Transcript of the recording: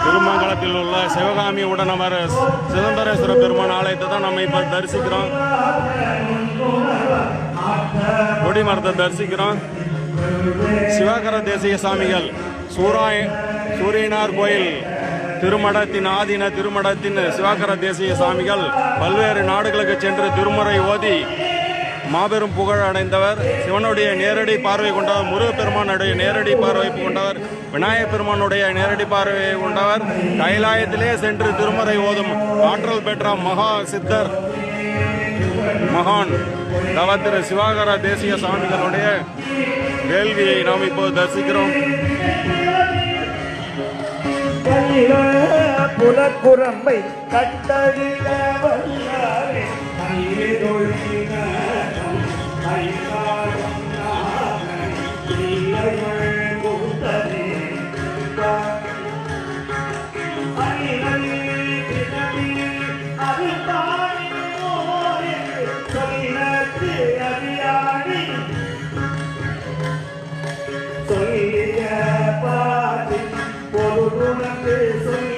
திருமங்கலத்தில் உள்ள சிவகாமி உடனவர் சிதம்பரேஸ்வர பெருமான் ஆலயத்தை தான் நம்ம இப்ப தரிசிக்கிறோம். கொடிமரத்தை தரிசிக்கிறோம். சிவகர தேசிய சாமிகள் சூரியனார் கோயில் திருமடத்தின் ஆதீன திருமடத்தின் சிவகர தேசிய சாமிகள் பல்வேறு நாடுகளுக்கு சென்று திருமுறை ஓதி மாபெரும் புகழ் அடைந்தவர். சிவனுடைய நேரடி பார்வை கொண்டவர், முருகப்பெருமானுடைய நேரடி பார்வை கொண்டவர், விநாயகப் பெருமானுடைய நேரடி பார்வையை கொண்டவர். கைலாயத்திலே சென்று திருமுறை ஓதும் ஆற்றல் பெற்ற மகா சித்தர் மகான் தவத்திரு சிவகர தேசிய சாமிகளுடைய வேள்வியை நாம் இப்போது தரிசிக்கிறோம். புலக்குரம்பை கட்டழில சொல்லிய பாதி பொருளுணர்ந்து சொல்லி